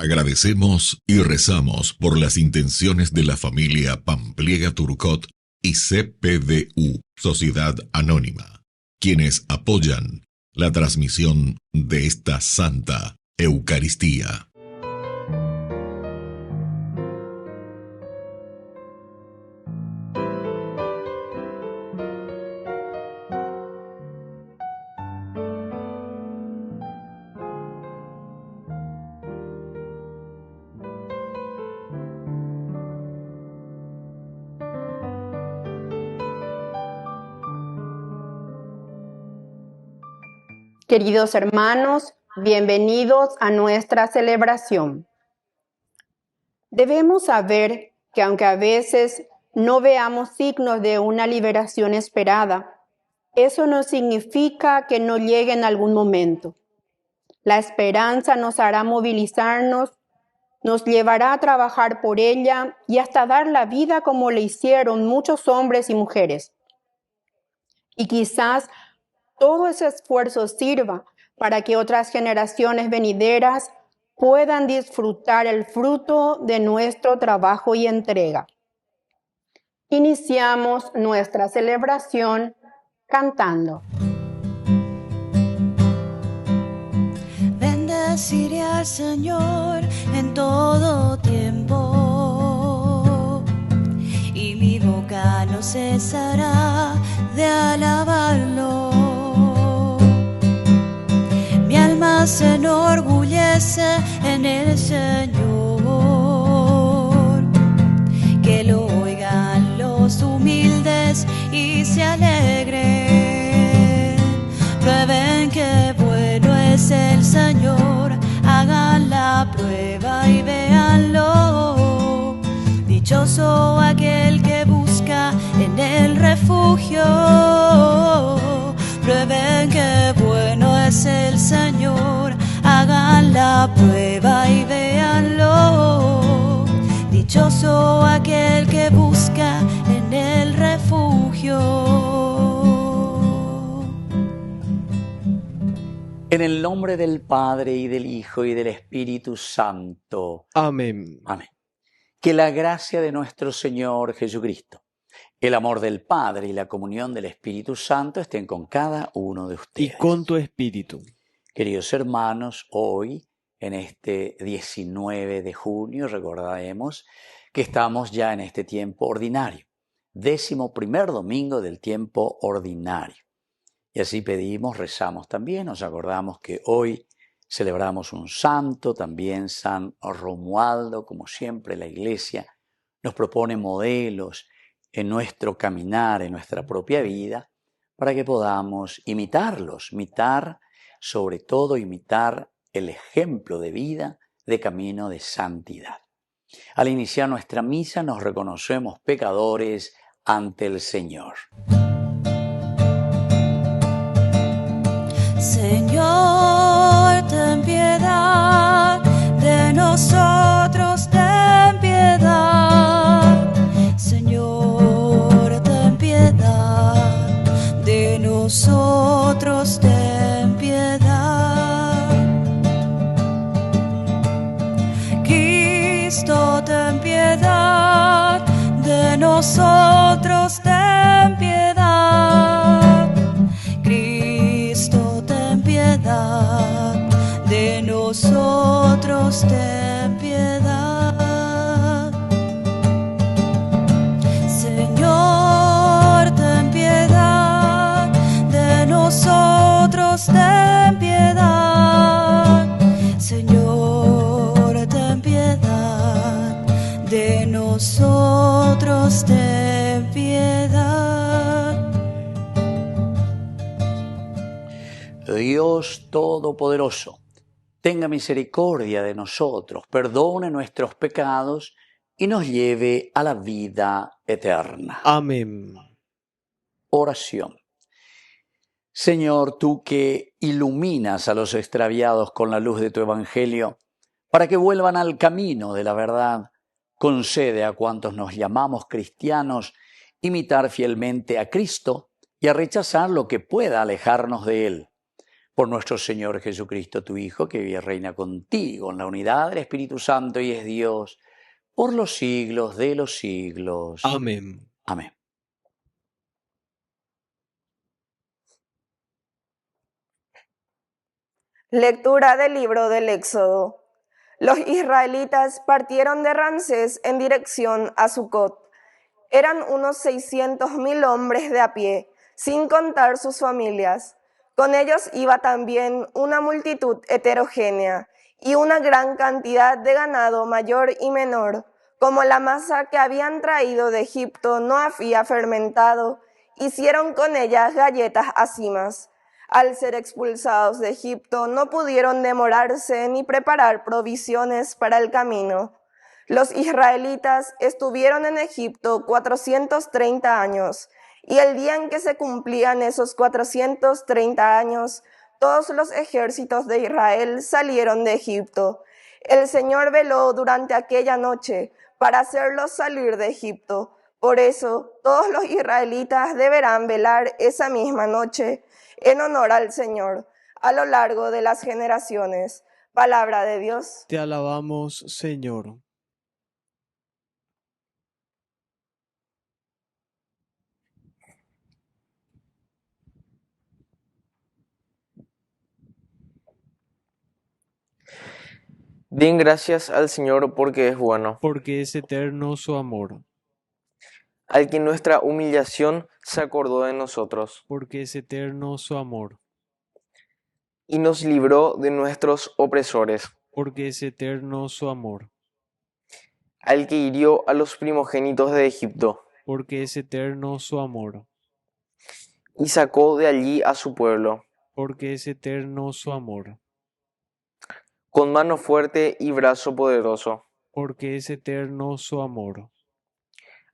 Agradecemos y rezamos por las intenciones de la familia Pampliega Turcot y CPDU, Sociedad Anónima, quienes apoyan la transmisión de esta Santa Eucaristía. Queridos hermanos, bienvenidos a nuestra celebración. Debemos saber que aunque a veces no veamos signos de una liberación esperada, eso no significa que no llegue en algún momento. La esperanza nos hará movilizarnos, nos llevará a trabajar por ella y hasta dar la vida como le hicieron muchos hombres y mujeres. Y quizás todo ese esfuerzo sirva para que otras generaciones venideras puedan disfrutar el fruto de nuestro trabajo y entrega. Iniciamos nuestra celebración cantando. Bendeciré al Señor en todo tiempo, y mi boca no cesará de alabarlo. Mi alma se enorgullece en el Señor, que lo oigan los humildes y se alegren. Prueben que bueno es el Señor, hagan la prueba y véanlo. Dichoso aquel que busca en el refugio. Prueben que bueno es el Señor, hagan la prueba y véanlo. Dichoso aquel que busca en el refugio. En el nombre del Padre, y del Hijo, y del Espíritu Santo. Amén. Amén. Que la gracia de nuestro Señor Jesucristo, el amor del Padre y la comunión del Espíritu Santo estén con cada uno de ustedes. Y con tu espíritu. Queridos hermanos, hoy, en este 19 de junio, recordaremos que estamos ya en este tiempo ordinario, 11º domingo del tiempo ordinario. Y así pedimos, rezamos también, nos acordamos que hoy celebramos un santo, también San Romualdo, como siempre la Iglesia nos propone modelos en nuestro caminar, en nuestra propia vida, para que podamos imitarlos, sobre todo imitar el ejemplo de vida, de camino de santidad. Al iniciar nuestra misa nos reconocemos pecadores ante el Señor. Señor, ten piedad de nosotros, ten piedad. Señor, ten piedad de nosotros, ten piedad. Cristo, ten piedad de nosotros, ten piedad. Cristo, ten piedad de nosotros, ten piedad. Señor, ten piedad de nosotros, ten piedad. Señor, ten piedad de nosotros, ten piedad. Dios Todopoderoso, tenga misericordia de nosotros, perdone nuestros pecados y nos lleve a la vida eterna. Amén. Oración. Señor, tú que iluminas a los extraviados con la luz de tu Evangelio, para que vuelvan al camino de la verdad, concede a cuantos nos llamamos cristianos imitar fielmente a Cristo y a rechazar lo que pueda alejarnos de Él. Por nuestro Señor Jesucristo, tu Hijo, que vive y reina contigo en la unidad del Espíritu Santo y es Dios, por los siglos de los siglos. Amén. Amén. Lectura del libro del Éxodo. Los israelitas partieron de Ramsés en dirección a Sucot. Eran unos 600,000 hombres de a pie, sin contar sus familias. Con ellos iba también una multitud heterogénea y una gran cantidad de ganado mayor y menor. Como la masa que habían traído de Egipto no había fermentado, hicieron con ella galletas acimas. Al ser expulsados de Egipto, no pudieron demorarse ni preparar provisiones para el camino. Los israelitas estuvieron en Egipto 430 años, y el día en que se cumplían esos 430 años, todos los ejércitos de Israel salieron de Egipto. El Señor veló durante aquella noche para hacerlos salir de Egipto. Por eso, todos los israelitas deberán velar esa misma noche en honor al Señor a lo largo de las generaciones. Palabra de Dios. Te alabamos, Señor. Den gracias al Señor porque es bueno, Porque es eterno su amor. al que en nuestra humillación se acordó de nosotros Porque es eterno su amor. y nos libró de nuestros opresores, Porque es eterno su amor. al que hirió a los primogénitos de Egipto Porque es eterno su amor. y sacó de allí a su pueblo, Porque es eterno su amor. con mano fuerte y brazo poderoso, Porque es eterno su amor.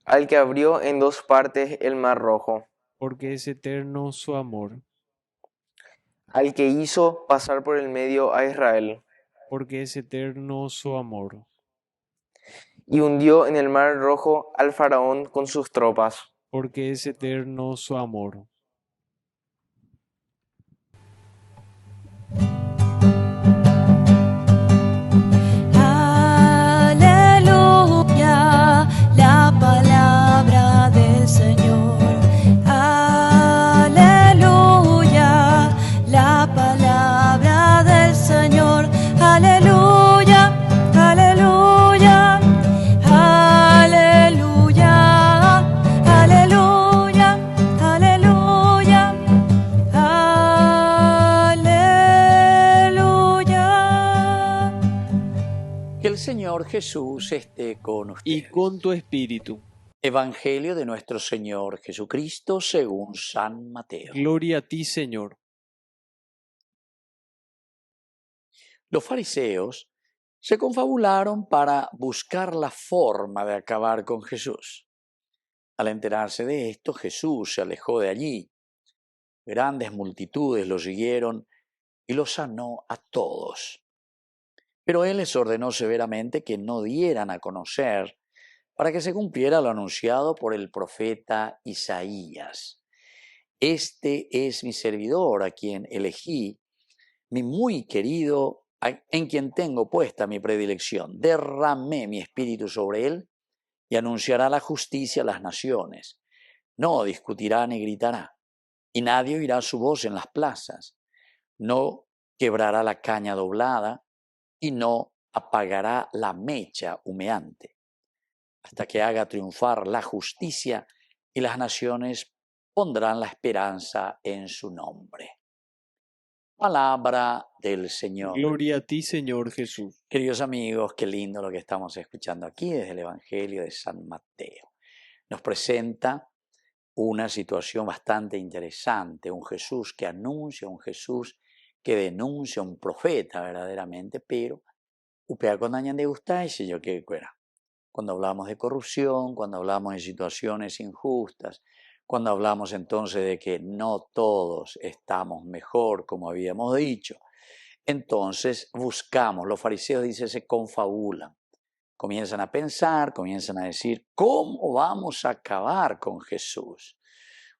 al que abrió en dos partes el mar rojo, Porque es eterno su amor. al que hizo pasar por el medio a Israel, Porque es eterno su amor. y hundió en el mar rojo al faraón con sus tropas. Porque es eterno su amor. Aleluya, la palabra del Señor. Aleluya, la palabra del Señor. Aleluya, aleluya, aleluya, aleluya, aleluya, aleluya. Que el Señor Jesús esté con ustedes. Y con tu espíritu. Evangelio de nuestro Señor Jesucristo según San Mateo. Gloria a ti, Señor. Los fariseos se confabularon para buscar la forma de acabar con Jesús. Al enterarse de esto, Jesús se alejó de allí. Grandes multitudes lo siguieron y lo sanó a todos. Pero él les ordenó severamente que no dieran a conocer para que se cumpliera lo anunciado por el profeta Isaías. Este es mi servidor a quien elegí, mi muy querido, en quien tengo puesta mi predilección. Derramé mi espíritu sobre él y anunciará la justicia a las naciones. No discutirá ni gritará, y nadie oirá su voz en las plazas. No quebrará la caña doblada y no apagará la mecha humeante, hasta que haga triunfar la justicia y las naciones pondrán la esperanza en su nombre. Palabra del Señor. Gloria a ti, Señor Jesús. Queridos amigos, qué lindo lo que estamos escuchando aquí desde el Evangelio de San Mateo. Nos presenta una situación bastante interesante, un Jesús que anuncia, un Jesús que denuncia, un profeta verdaderamente, pero upea con dañan de gustar y yo que fuera. Cuando hablamos de corrupción, cuando hablamos de situaciones injustas, cuando hablamos entonces de que no todos estamos mejor, como habíamos dicho, entonces buscamos, los fariseos dicen, se confabulan, comienzan a pensar, comienzan a decir, ¿cómo vamos a acabar con Jesús?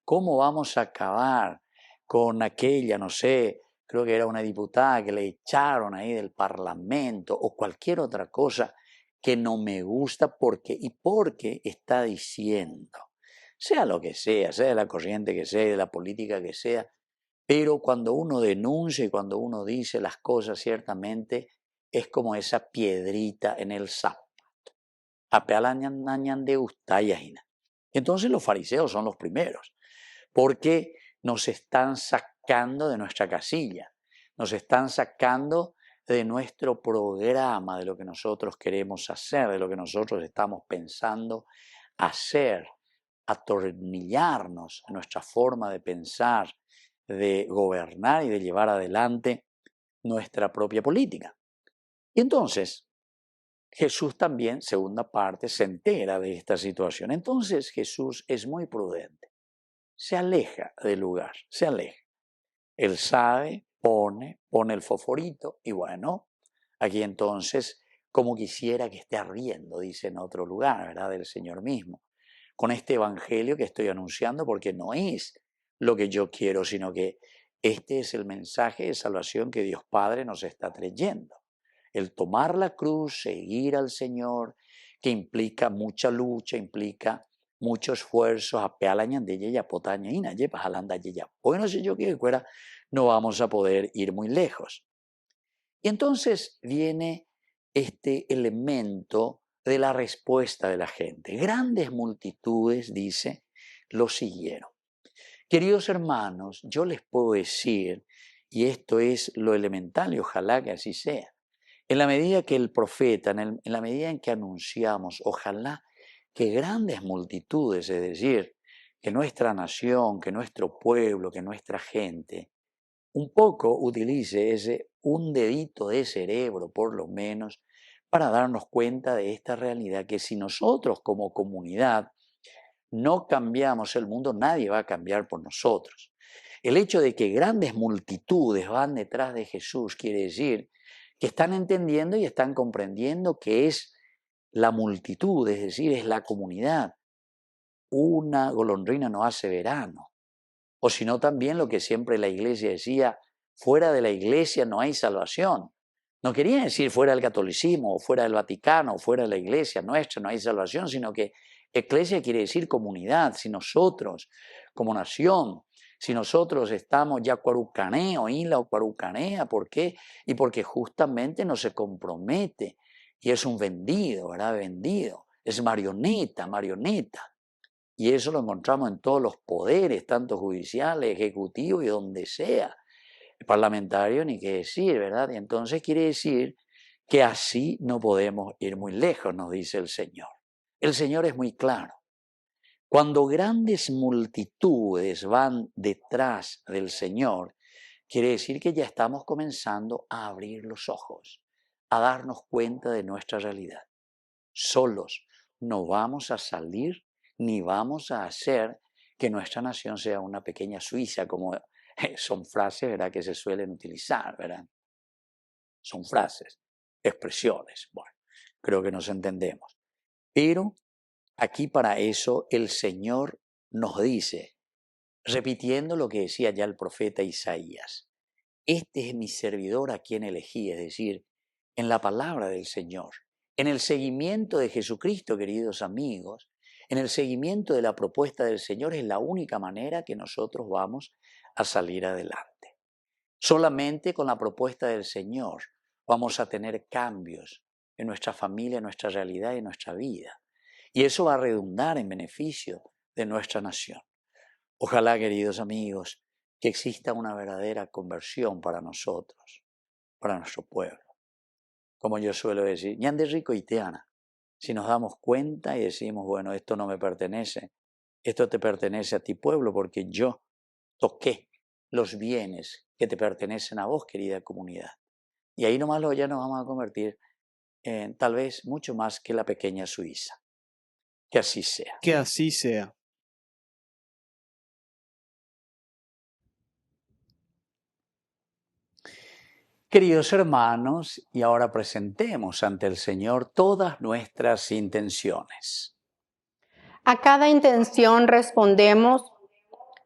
¿Cómo vamos a acabar con aquella, no sé, creo que era una diputada que le echaron ahí del Parlamento o cualquier otra cosa que no me gusta porque está diciendo, sea lo que sea de la corriente que sea, de la política que sea, pero cuando uno denuncia y cuando uno dice las cosas, ciertamente es como esa piedrita en el zapato. Entonces los fariseos son los primeros, porque nos están sacando de nuestra casilla, nos están sacando de nuestro programa, de lo que nosotros queremos hacer, de lo que nosotros estamos pensando hacer, atornillarnos en nuestra forma de pensar, de gobernar y de llevar adelante nuestra propia política. Y entonces Jesús también, segunda parte, se entera de esta situación. Entonces Jesús es muy prudente, se aleja del lugar, se aleja. Él sabe, pone el fosforito y bueno, aquí entonces, como quisiera que esté ardiendo, dice en otro lugar, ¿verdad? Del Señor mismo, con este evangelio que estoy anunciando, porque no es lo que yo quiero, sino que este es el mensaje de salvación que Dios Padre nos está trayendo. El tomar la cruz, seguir al Señor, que implica mucha lucha, implica mucho esfuerzo, bueno, si yo quiero fuera, no vamos a poder ir muy lejos. Y entonces viene este elemento de la respuesta de la gente. Grandes multitudes, dice, lo siguieron. Queridos hermanos, yo les puedo decir, y esto es lo elemental y ojalá que así sea, en la medida que el profeta, en la medida en que anunciamos, ojalá que grandes multitudes, es decir, que nuestra nación, que nuestro pueblo, que nuestra gente, un poco utilice un dedito de cerebro, por lo menos, para darnos cuenta de esta realidad, que si nosotros como comunidad no cambiamos el mundo, nadie va a cambiar por nosotros. El hecho de que grandes multitudes van detrás de Jesús quiere decir que están entendiendo y están comprendiendo que es la multitud, es decir, es la comunidad. Una golondrina no hace verano. O sino también lo que siempre la iglesia decía, fuera de la iglesia no hay salvación. No quería decir fuera del catolicismo, o fuera del Vaticano, o fuera de la iglesia nuestra no hay salvación, sino que iglesia quiere decir comunidad. Si nosotros, como nación, si nosotros estamos ya cuarucaneo, isla o cuarucanea, ¿por qué? Y porque justamente no se compromete y es un vendido, ¿verdad? Vendido, es marioneta. Y eso lo encontramos en todos los poderes, tanto judiciales, ejecutivos y donde sea. El parlamentario ni qué decir, ¿verdad? Y entonces quiere decir que así no podemos ir muy lejos, nos dice el Señor. El Señor es muy claro. Cuando grandes multitudes van detrás del Señor, quiere decir que ya estamos comenzando a abrir los ojos, a darnos cuenta de nuestra realidad. Solos no vamos a salir ni vamos a hacer que nuestra nación sea una pequeña Suiza, como son frases, ¿verdad?, que se suelen utilizar, ¿verdad? Son frases, expresiones. Bueno, creo que nos entendemos. Pero aquí para eso el Señor nos dice, repitiendo lo que decía ya el profeta Isaías, este es mi servidor a quien elegí, es decir, en la palabra del Señor, en el seguimiento de Jesucristo, queridos amigos, en el seguimiento de la propuesta del Señor es la única manera que nosotros vamos a salir adelante. Solamente con la propuesta del Señor vamos a tener cambios en nuestra familia, en nuestra realidad y en nuestra vida. Y eso va a redundar en beneficio de nuestra nación. Ojalá, queridos amigos, que exista una verdadera conversión para nosotros, para nuestro pueblo. Como yo suelo decir, ñande rico y teana. Si nos damos cuenta y decimos, bueno, esto no me pertenece, esto te pertenece a ti, pueblo, porque yo toqué los bienes que te pertenecen a vos, querida comunidad. Y ahí nomás ya nos vamos a convertir en tal vez mucho más que la pequeña Suiza. Que así sea. Que así sea. Queridos hermanos, y ahora presentemos ante el Señor todas nuestras intenciones. A cada intención respondemos,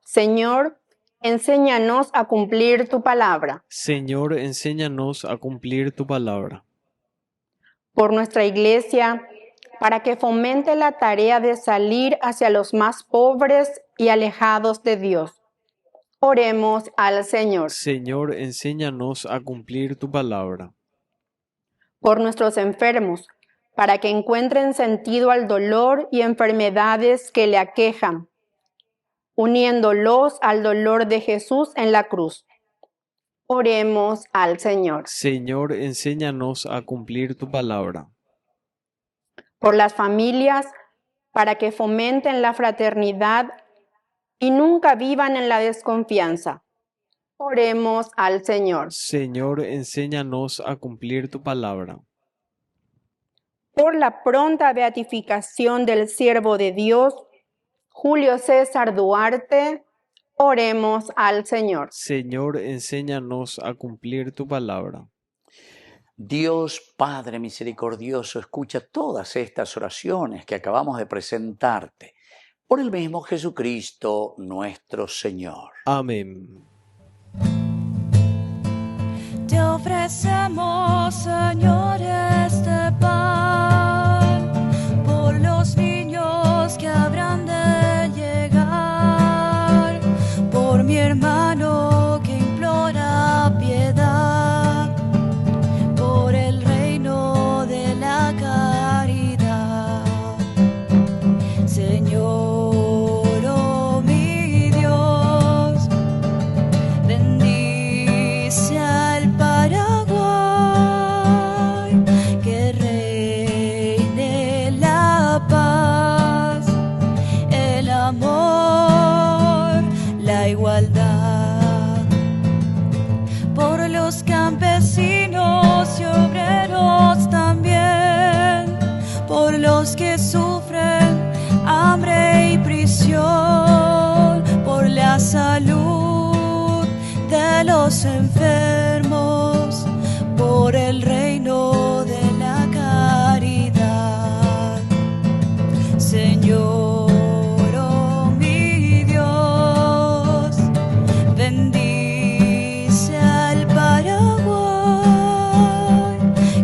Señor, enséñanos a cumplir tu palabra. Señor, enséñanos a cumplir tu palabra. Por nuestra iglesia, para que fomente la tarea de salir hacia los más pobres y alejados de Dios. Oremos al Señor. Señor, enséñanos a cumplir tu palabra. Por nuestros enfermos, para que encuentren sentido al dolor y enfermedades que le aquejan, uniéndolos al dolor de Jesús en la cruz. Oremos al Señor. Señor, enséñanos a cumplir tu palabra. Por las familias, para que fomenten la fraternidad y nunca vivan en la desconfianza. Oremos al Señor. Señor, enséñanos a cumplir tu palabra. Por la pronta beatificación del siervo de Dios, Julio César Duarte, oremos al Señor. Señor, enséñanos a cumplir tu palabra. Dios Padre misericordioso, escucha todas estas oraciones que acabamos de presentarte por el mismo Jesucristo nuestro Señor. Amén. Te ofrecemos, Señor, este pan por los niños que habrán de llegar, por mi hermano que implora piedad, por el reino de la caridad. Señor, oh mi Dios, bendice al Paraguay, que reine la paz, el amor, la igualdad. Por los campesinos y obreros también, por los que sufren hambre y prisión, por la salud de los enfermos, por el reino de la caridad. Señor, oh mi Dios, bendice al Paraguay,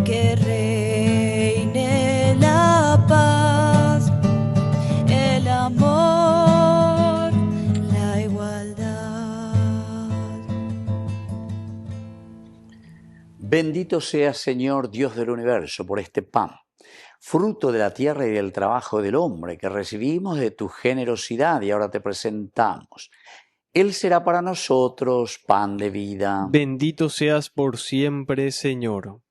que reine la paz, el amor, la igualdad. Bendito seas, Señor Dios del universo, por este pan, fruto de la tierra y del trabajo del hombre que recibimos de tu generosidad y ahora te presentamos. Él será para nosotros pan de vida. Bendito seas por siempre, Señor.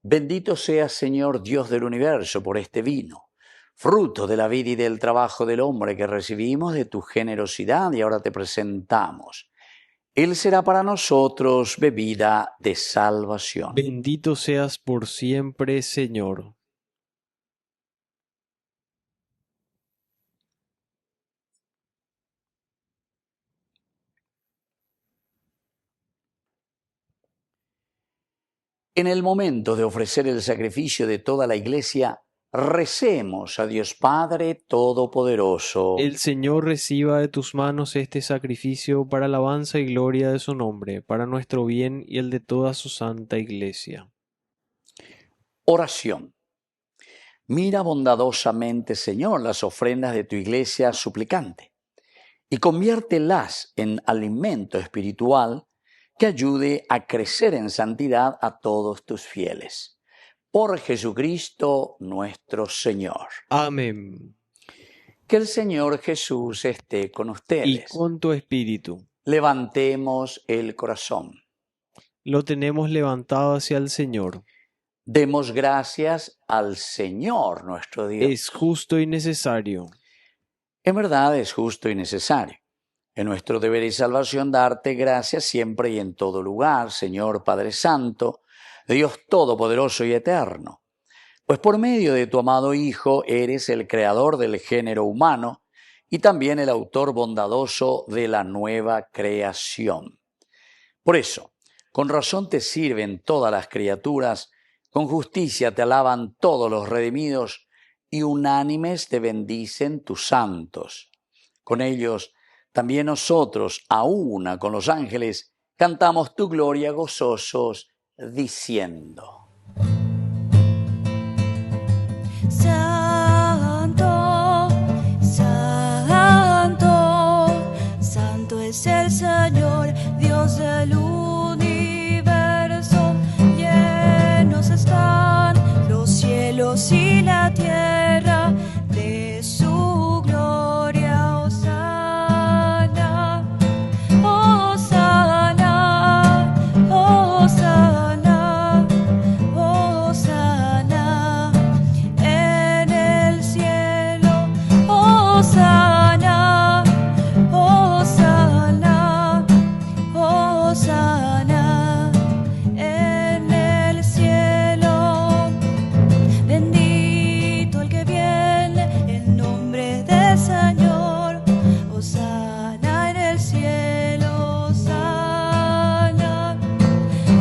Bendito seas, Señor Dios del universo, por este vino, fruto de la vida y del trabajo del hombre que recibimos de tu generosidad y ahora te presentamos. Él será para nosotros bebida de salvación. Bendito seas por siempre, Señor. En el momento de ofrecer el sacrificio de toda la Iglesia, recemos a Dios Padre Todopoderoso. El Señor reciba de tus manos este sacrificio para alabanza y gloria de su nombre, para nuestro bien y el de toda su santa Iglesia. Oración. Mira bondadosamente, Señor, las ofrendas de tu Iglesia suplicante y conviértelas en alimento espiritual que ayude a crecer en santidad a todos tus fieles. Por Jesucristo nuestro Señor. Amén. Que el Señor Jesús esté con Y ustedes. con tu espíritu. Levantemos el corazón. Lo tenemos levantado hacia el Señor. Demos gracias al Señor nuestro Dios. Es justo y necesario. En verdad es justo y necesario. Es nuestro deber y salvación darte gracias siempre y en todo lugar, Señor Padre Santo, Dios Todopoderoso y Eterno. Pues por medio de tu amado Hijo eres el creador del género humano y también el autor bondadoso de la nueva creación. Por eso, con razón te sirven todas las criaturas, con justicia te alaban todos los redimidos y unánimes te bendicen tus santos. Con ellos también nosotros, a una con los ángeles, cantamos tu gloria gozosos, diciendo: Santo, santo, santo es el Señor, Dios del universo. Llenos están los cielos y la tierra de su gloria. Hosana, hosana, hosana, hosana en el cielo. Hosana, hosana, hosana en el cielo. Bendito el que viene en nombre del Señor. Hosana en el cielo. Hosana,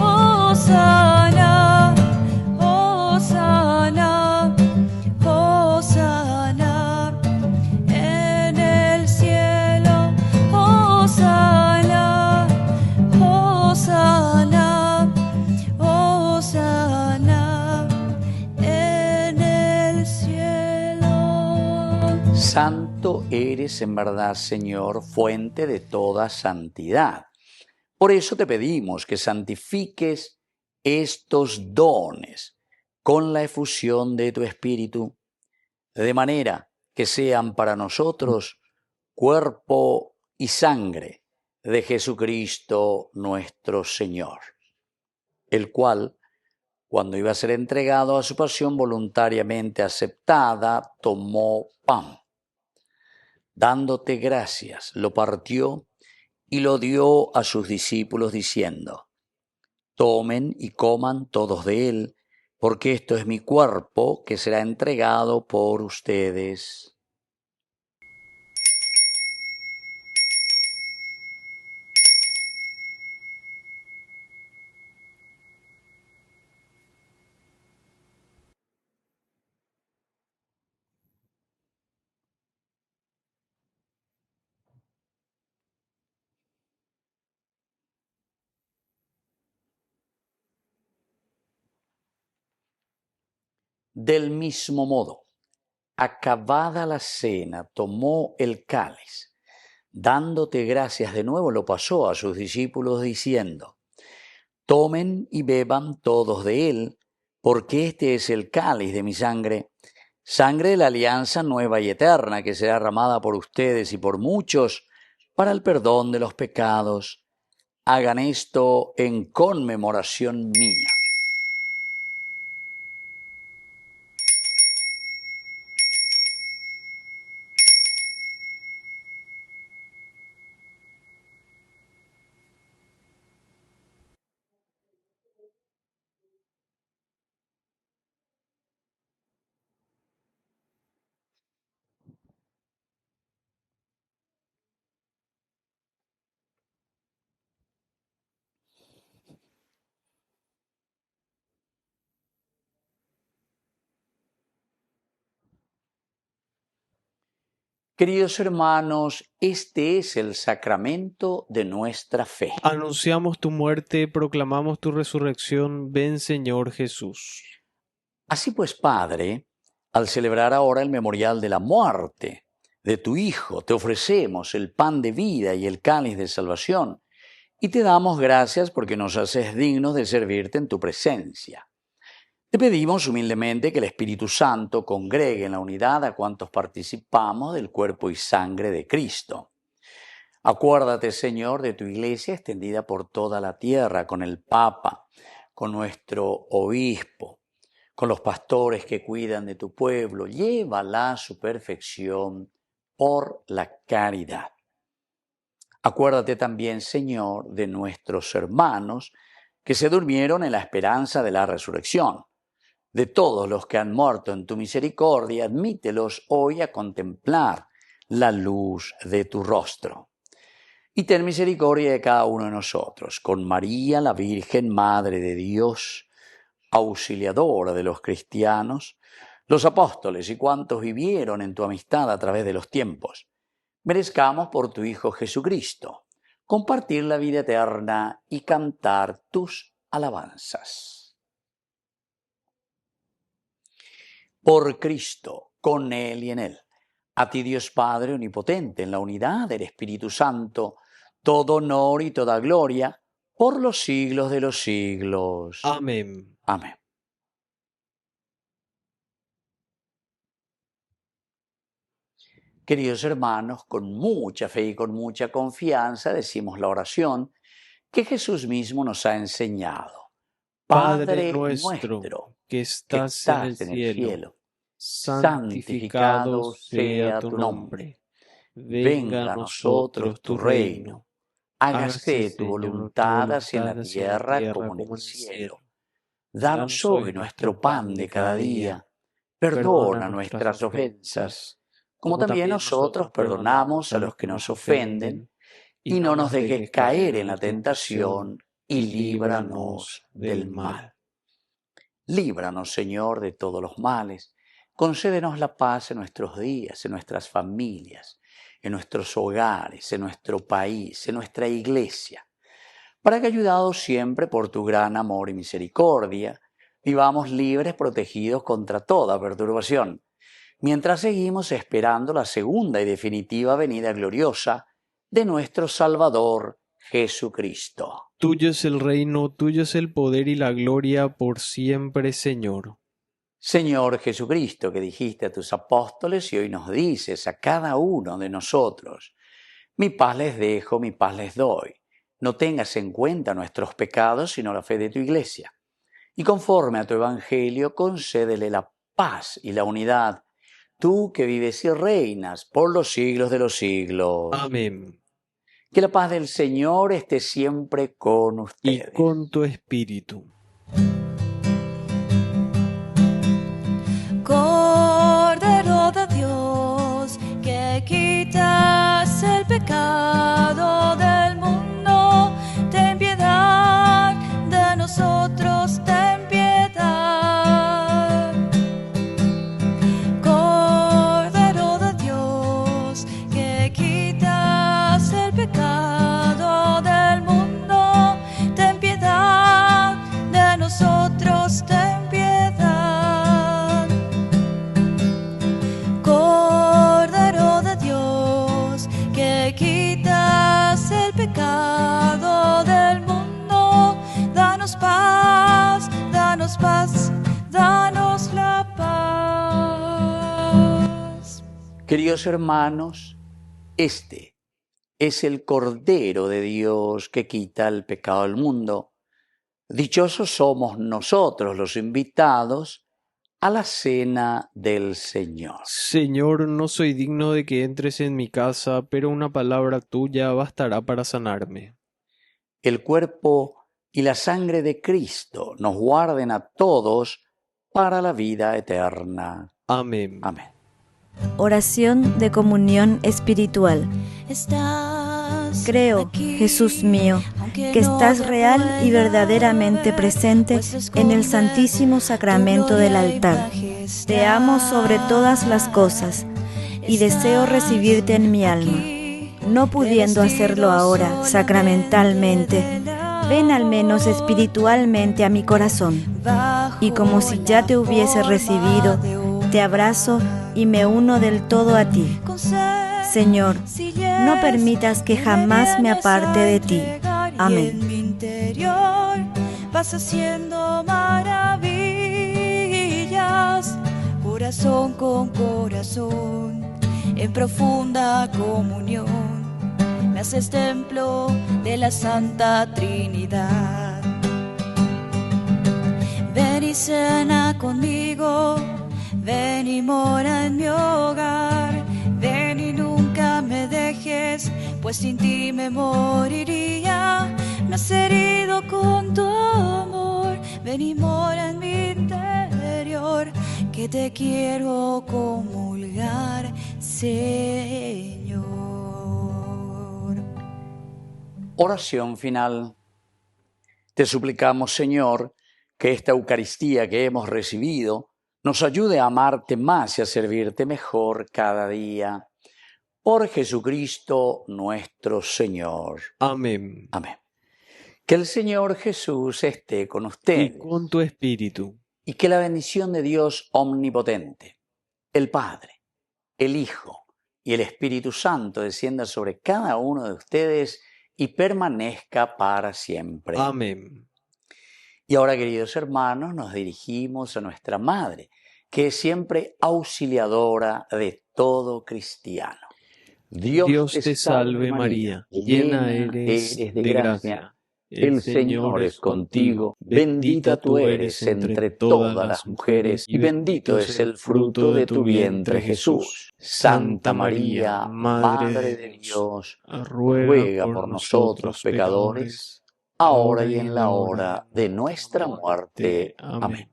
hosana, hosana, hosana en el cielo. Hosana, hosana, hosana en el cielo. Santo eres en verdad, Señor, fuente de toda santidad. Por eso te pedimos que santifiques estos dones con la efusión de tu Espíritu, de manera que sean para nosotros cuerpo y sangre de Jesucristo nuestro Señor, el cual, cuando iba a ser entregado a su pasión voluntariamente aceptada, tomó pan. Dándote gracias, lo partió y lo dio a sus discípulos diciendo: tomen y coman todos de él, porque esto es mi cuerpo que será entregado por ustedes. Del mismo modo, acabada la cena, tomó el cáliz. Dándote gracias de nuevo, lo pasó a sus discípulos diciendo: tomen y beban todos de él, porque este es el cáliz de mi sangre, sangre de la alianza nueva y eterna, que será derramada por ustedes y por muchos para el perdón de los pecados. Hagan esto en conmemoración mía. Queridos hermanos, este es el sacramento de nuestra fe. Anunciamos tu muerte, proclamamos tu resurrección. Ven, Señor Jesús. Así pues, Padre, al celebrar ahora el memorial de la muerte de tu Hijo, te ofrecemos el pan de vida y el cáliz de salvación, y te damos gracias porque nos haces dignos de servirte en tu presencia. Te pedimos humildemente que el Espíritu Santo congregue en la unidad a cuantos participamos del cuerpo y sangre de Cristo. Acuérdate, Señor, de tu Iglesia extendida por toda la tierra, con el Papa, con nuestro obispo, con los pastores que cuidan de tu pueblo. Llévala a su perfección por la caridad. Acuérdate también, Señor, de nuestros hermanos que se durmieron en la esperanza de la resurrección. De todos los que han muerto en tu misericordia, admítelos hoy a contemplar la luz de tu rostro. Y ten misericordia de cada uno de nosotros, con María, la Virgen, Madre de Dios, auxiliadora de los cristianos, los apóstoles y cuantos vivieron en tu amistad a través de los tiempos, merezcamos por tu Hijo Jesucristo compartir la vida eterna y cantar tus alabanzas. Por Cristo, con Él y en Él, a ti Dios Padre Omnipotente, en la unidad del Espíritu Santo, todo honor y toda gloria, por los siglos de los siglos. Amén. Amén. Queridos hermanos, con mucha fe y con mucha confianza decimos la oración que Jesús mismo nos ha enseñado. Padre nuestro, que estás en el cielo, santificado sea tu nombre. Venga a nosotros tu reino. Hágase tu voluntad así en la tierra como en el cielo. Danos hoy nuestro pan de cada día. Perdona nuestras ofensas, como también nosotros perdonamos a los que nos ofenden. Y no nos dejes caer en la tentación, y líbranos del mal. Líbranos, Señor, de todos los males. Concédenos la paz en nuestros días, en nuestras familias, en nuestros hogares, en nuestro país, en nuestra iglesia, para que, ayudados siempre por tu gran amor y misericordia, vivamos libres, protegidos contra toda perturbación, mientras seguimos esperando la segunda y definitiva venida gloriosa de nuestro Salvador Jesucristo. Tuyo es el reino, tuyo es el poder y la gloria por siempre, Señor. Señor Jesucristo, que dijiste a tus apóstoles y hoy nos dices a cada uno de nosotros, mi paz les dejo, mi paz les doy. No tengas en cuenta nuestros pecados, sino la fe de tu iglesia. Y conforme a tu evangelio, concédele la paz y la unidad, tú que vives y reinas por los siglos de los siglos. Amén. Que la paz del Señor esté siempre con ustedes. Y con tu espíritu. Cordero de Dios, que quitas el pecado del mundo, ten piedad de nosotros, ten piedad. Cordero de Dios, que quitas el pecado del mundo, ten piedad de nosotros, ten piedad. Cordero de Dios, que quitas el pecado del mundo, danos paz, danos paz, danos la paz. Queridos hermanos, este es el Cordero de Dios que quita el pecado del mundo. Dichosos somos nosotros los invitados a la cena del Señor. Señor, no soy digno de que entres en mi casa, pero una palabra tuya bastará para sanarme. El cuerpo y la sangre de Cristo nos guarden a todos para la vida eterna. Amén. Amén. Oración de comunión espiritual. Creo, Jesús mío, que estás real y verdaderamente presente en el Santísimo Sacramento del altar. Te amo sobre todas las cosas y deseo recibirte en mi alma. No pudiendo hacerlo ahora sacramentalmente, ven al menos espiritualmente a mi corazón. Y como si ya te hubiese recibido, te abrazo y me uno del todo a ti. Señor, no permitas que jamás me aparte de ti. Amén. En mi interior vas haciendo maravillas, corazón con corazón, en profunda comunión, me haces templo de la Santa Trinidad. Ven y cena conmigo, ven y mora en mi hogar, ven y nunca me dejes, pues sin ti me moriría. Me has herido con tu amor, ven y mora en mi interior, que te quiero comulgar, Señor. Oración final. Te suplicamos, Señor, que esta Eucaristía que hemos recibido nos ayude a amarte más y a servirte mejor cada día. Por Jesucristo nuestro Señor. Amén. Amén. Que el Señor Jesús esté con ustedes. Y con tu espíritu. Y que la bendición de Dios omnipotente, el Padre, el Hijo y el Espíritu Santo descienda sobre cada uno de ustedes y permanezca para siempre. Amén. Y ahora, queridos hermanos, nos dirigimos a nuestra Madre, que es siempre auxiliadora de todo cristiano. Dios te salve María, llena eres de gracia. El Señor es contigo, bendita tú eres entre todas las mujeres, y bendito es el fruto de tu vientre, Jesús. Santa María, Madre de Dios, ruega por nosotros pecadores, ahora y en la hora de nuestra muerte. Amén.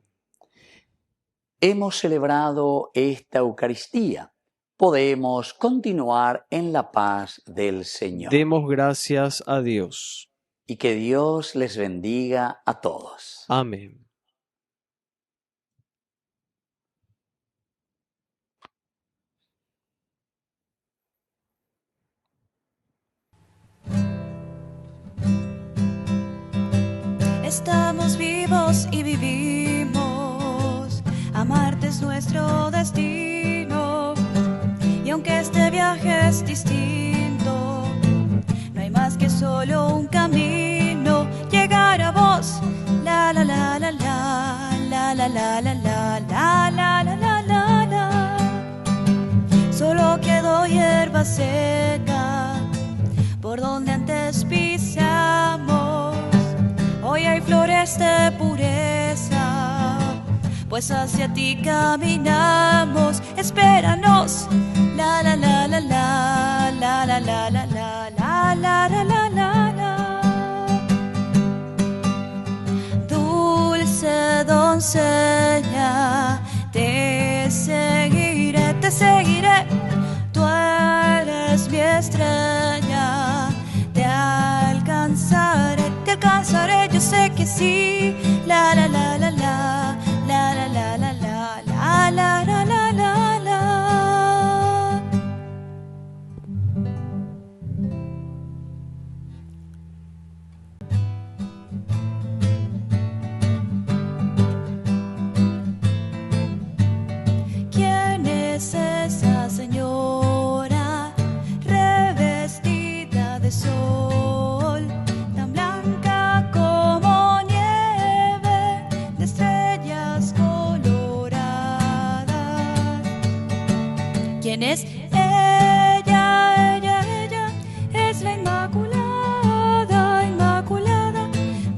Hemos celebrado esta Eucaristía. Podemos continuar en la paz del Señor. Demos gracias a Dios. Y que Dios les bendiga a todos. Amén. Estamos vivos y vivimos, amarte es nuestro destino, y aunque este viaje es distinto, no hay más que solo un camino, llegar a vos, la la la la la, la la la la la, la la la la la la. Solo quedó hierba seca, por donde antes pisamos, hoy hay flores de pureza, pues hacia ti caminamos, espéranos, la la la la la, la la la la la, la la la la la la. Dulce doncella, te seguiré, tú eres mi estrella, te alcanzaré, yo sé que sí, la la la la la, la la la la la, la la la la la la. ¿Quién es esa señora revestida de sol, tan blanca como nieve, de estrellas coloradas? ¿Quién es ella? Ella es la Inmaculada,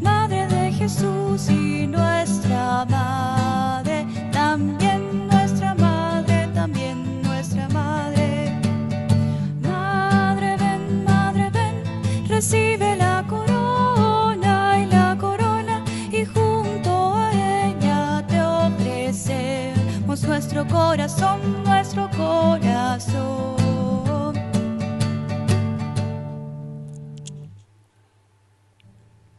Madre de Jesús y nuestra Madre, también nuestra Madre. Madre ven, recibe la corona, y junto a ella te ofrecemos nuestro corazón.